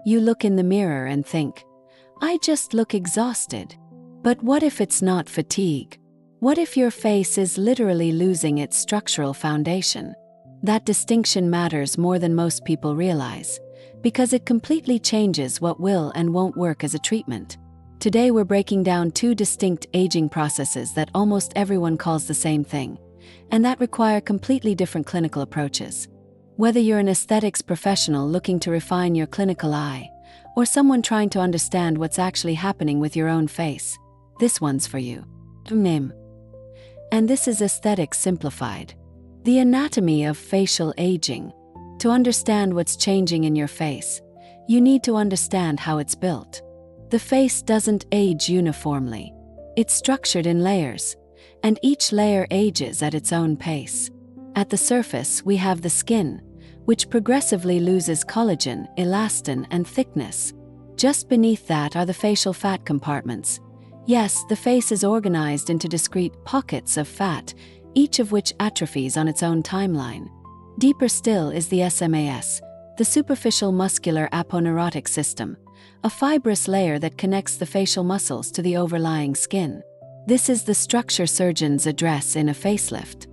You look in the mirror and think, I just look exhausted. But what if it's not fatigue? What if your face is literally losing its structural foundation? That distinction matters more than most people realize, because it completely changes what will and won't work as a treatment. Today we're breaking down two distinct aging processes that almost everyone calls the same thing, and that require completely different clinical approaches. Whether you're an aesthetics professional looking to refine your clinical eye, or someone trying to understand what's actually happening with your own face, this one's for you. And this is Aesthetics Simplified, the anatomy of facial aging. To understand what's changing in your face, you need to understand how it's built. The face doesn't age uniformly. It's structured in layers, and each layer ages at its own pace. At the surface, we have the skin, which progressively loses collagen, elastin, and thickness. Just beneath that are the facial fat compartments. Yes, the face is organized into discrete pockets of fat, each of which atrophies on its own timeline. Deeper still is the SMAS, the superficial muscular aponeurotic system, a fibrous layer that connects the facial muscles to the overlying skin. This is the structure surgeons address in a facelift.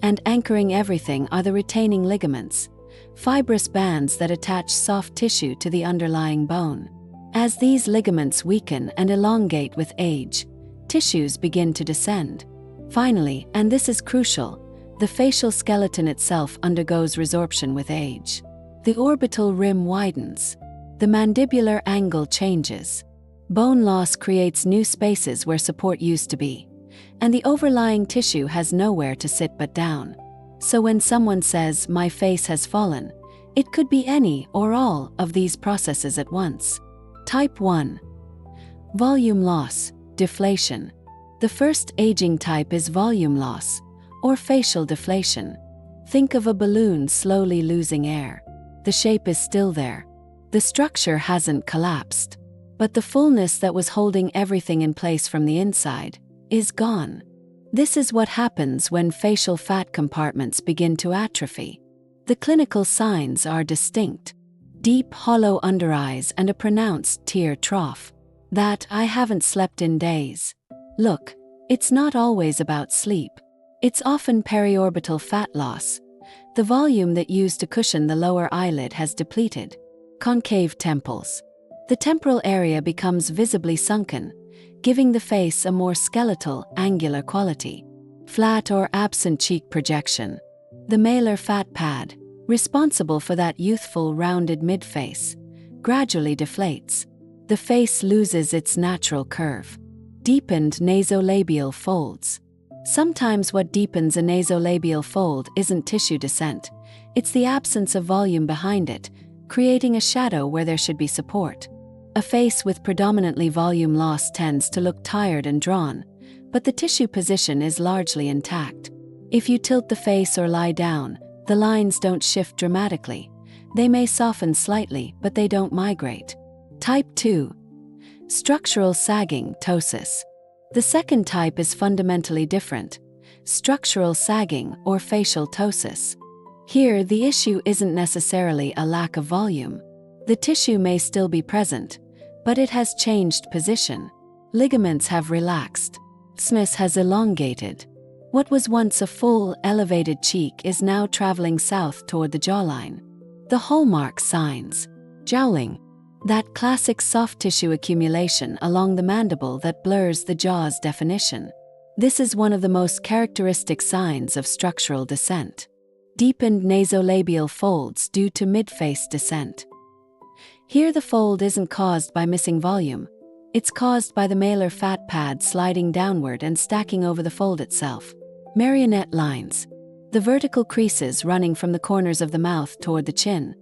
And anchoring everything are the retaining ligaments, fibrous bands that attach soft tissue to the underlying bone. As these ligaments weaken and elongate with age, tissues begin to descend. Finally, and this is crucial, the facial skeleton itself undergoes resorption with age. The orbital rim widens. The mandibular angle changes. Bone loss creates new spaces where support used to be, and the overlying tissue has nowhere to sit but down. So when someone says, "My face has fallen," it could be any or all of these processes at once. Type 1. Volume loss, deflation. The first aging type is volume loss, or facial deflation. Think of a balloon slowly losing air. The shape is still there. The structure hasn't collapsed, but the fullness that was holding everything in place from the inside is gone. This is what happens when facial fat compartments begin to atrophy. The clinical signs are distinct: deep, hollow undereyes and a pronounced tear trough. That "I haven't slept in days" look, it's not always about sleep. It's often periorbital fat loss. The volume that used to cushion the lower eyelid has depleted. Concave temples. The temporal area becomes visibly sunken, giving the face a more skeletal, angular quality. Flat or absent cheek projection. The malar fat pad, responsible for that youthful, rounded mid-face, gradually deflates. The face loses its natural curve. Deepened nasolabial folds. Sometimes what deepens a nasolabial fold isn't tissue descent, it's the absence of volume behind it, creating a shadow where there should be support. A face with predominantly volume loss tends to look tired and drawn, but the tissue position is largely intact. If you tilt the face or lie down, the lines don't shift dramatically. They may soften slightly, but they don't migrate. Type 2. Structural sagging, ptosis. The second type is fundamentally different: structural sagging or facial ptosis. Here, the issue isn't necessarily a lack of volume. The tissue may still be present, but it has changed position. Ligaments have relaxed. Isthmus has elongated. What was once a full, elevated cheek is now traveling south toward the jawline. The hallmark signs: jowling, that classic soft tissue accumulation along the mandible that blurs the jaw's definition. This is one of the most characteristic signs of structural descent. Deepened nasolabial folds due to mid-face descent. Here the fold isn't caused by missing volume. It's caused by the malar fat pad sliding downward and stacking over the fold itself. Marionette lines. The vertical creases running from the corners of the mouth toward the chin,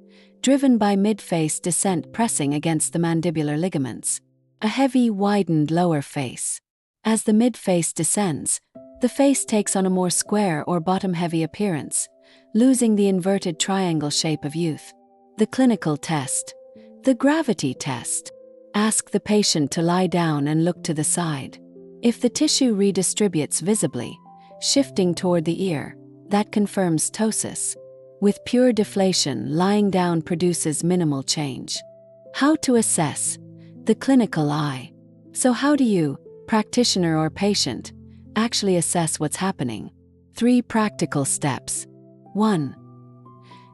driven by mid-face descent pressing against the mandibular ligaments. A heavy, widened lower face. As the mid-face descends, the face takes on a more square or bottom-heavy appearance, losing the inverted triangle shape of youth. The clinical test. The gravity test. Ask the patient to lie down and look to the side. If the tissue redistributes visibly, shifting toward the ear, that confirms ptosis. With pure deflation, lying down produces minimal change. How to assess the clinical eye. So how do you, practitioner or patient, actually assess what's happening? 3 practical steps. 1.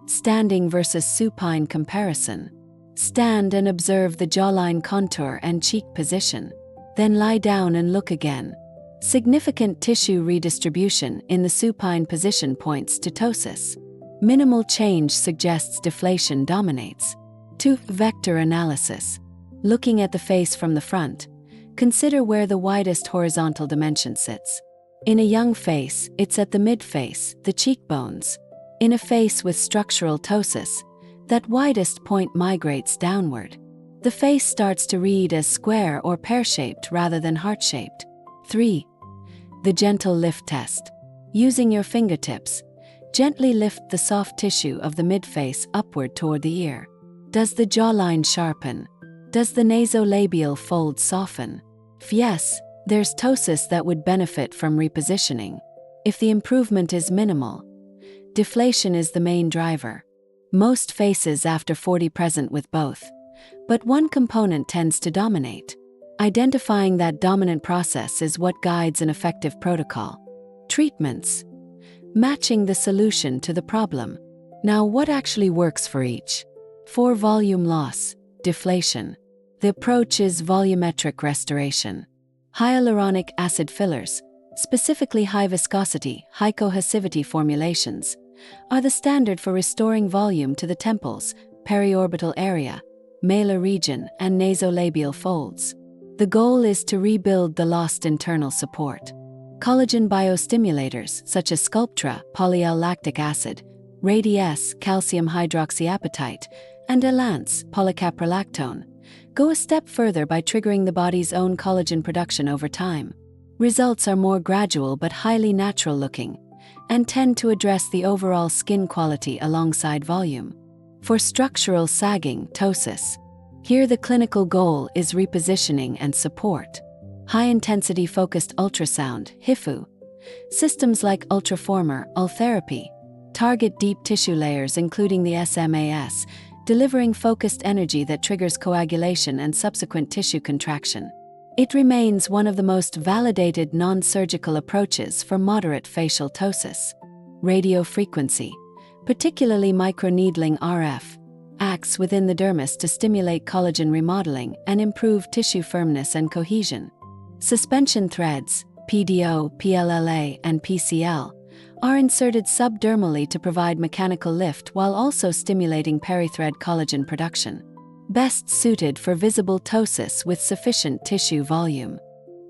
Standing versus supine comparison. Stand and observe the jawline contour and cheek position. Then lie down and look again. Significant tissue redistribution in the supine position points to ptosis. Minimal change suggests deflation dominates. 2. Vector analysis. Looking at the face from the front, consider where the widest horizontal dimension sits. In a young face, it's at the midface, the cheekbones. In a face with structural ptosis, that widest point migrates downward. The face starts to read as square or pear-shaped rather than heart-shaped. 3. The gentle lift test. Using your fingertips, gently lift the soft tissue of the midface upward toward the ear. Does the jawline sharpen? Does the nasolabial fold soften? If yes, there's ptosis that would benefit from repositioning. If the improvement is minimal, deflation is the main driver. Most faces after 40 present with both, but one component tends to dominate. Identifying that dominant process is what guides an effective protocol. Treatments. Matching the solution to the problem. Now, what actually works for each? For volume loss, deflation, the approach is volumetric restoration. Hyaluronic acid fillers, specifically high viscosity, high cohesivity formulations, are the standard for restoring volume to the temples, periorbital area, malar region, and nasolabial folds. The goal is to rebuild the lost internal support. Collagen biostimulators such as Sculptra, polyl-lactic acid, Radi-S, calcium hydroxyapatite, and Elance, polycaprolactone, go a step further by triggering the body's own collagen production over time. Results are more gradual but highly natural looking, and tend to address the overall skin quality alongside volume. For structural sagging, ptosis, here the clinical goal is repositioning and support. High-intensity focused ultrasound, HIFU, systems like ultraformer, ultherapy, target deep tissue layers including the SMAS, delivering focused energy that triggers coagulation and subsequent tissue contraction. It remains one of the most validated non-surgical approaches for moderate facial ptosis. Radiofrequency, particularly microneedling RF, acts within the dermis to stimulate collagen remodeling and improve tissue firmness and cohesion. Suspension threads, PDO, PLLA, and PCL, are inserted subdermally to provide mechanical lift while also stimulating perithread collagen production. Best suited for visible ptosis with sufficient tissue volume.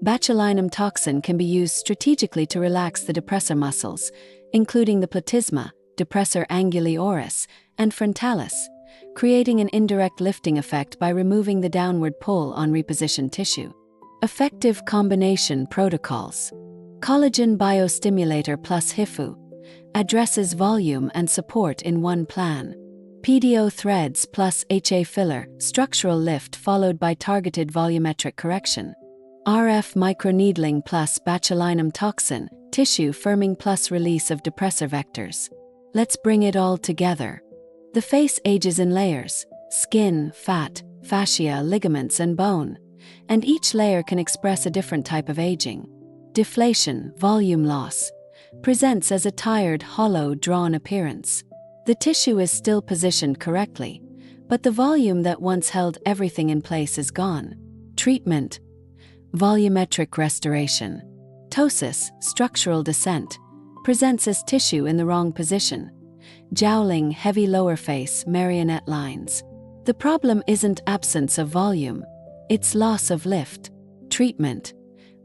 Botulinum toxin can be used strategically to relax the depressor muscles, including the platysma, depressor anguli oris, and frontalis, creating an indirect lifting effect by removing the downward pull on repositioned tissue. Effective combination protocols. Collagen biostimulator plus HIFU addresses volume and support in one plan. PDO threads plus HA filler, structural lift followed by targeted volumetric correction. RF microneedling plus botulinum toxin, tissue firming plus release of depressor vectors. Let's bring it all together. The face ages in layers: skin, fat, fascia, ligaments, and bone, and each layer can express a different type of aging. Deflation, volume loss, presents as a tired, hollow, drawn appearance. The tissue is still positioned correctly, but the volume that once held everything in place is gone. Treatment. Volumetric restoration. Ptosis, structural descent, presents as tissue in the wrong position. Jowling, heavy lower face, marionette lines. The problem isn't absence of volume, it's loss of lift. Treatment.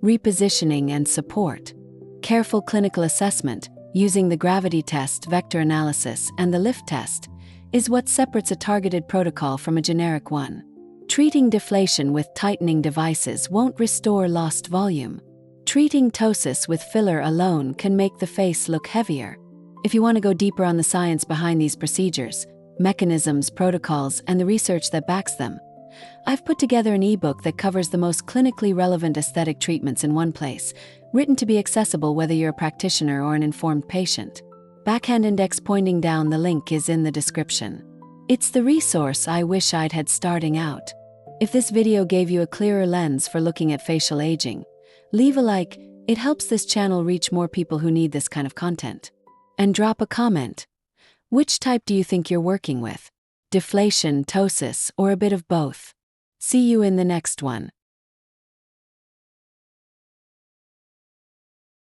Repositioning and support. Careful clinical assessment, using the gravity test, vector analysis, and the lift test, is what separates a targeted protocol from a generic one. Treating deflation with tightening devices won't restore lost volume. Treating ptosis with filler alone can make the face look heavier. If you want to go deeper on the science behind these procedures, mechanisms, protocols, and the research that backs them, I've put together an ebook that covers the most clinically relevant aesthetic treatments in one place, written to be accessible whether you're a practitioner or an informed patient. Backhand index pointing down, the link is in the description. It's the resource I wish I'd had starting out. If this video gave you a clearer lens for looking at facial aging, leave a like. It helps this channel reach more people who need this kind of content. And drop a comment. Which type do you think you're working with? Deflation, ptosis, or a bit of both? See you in the next one.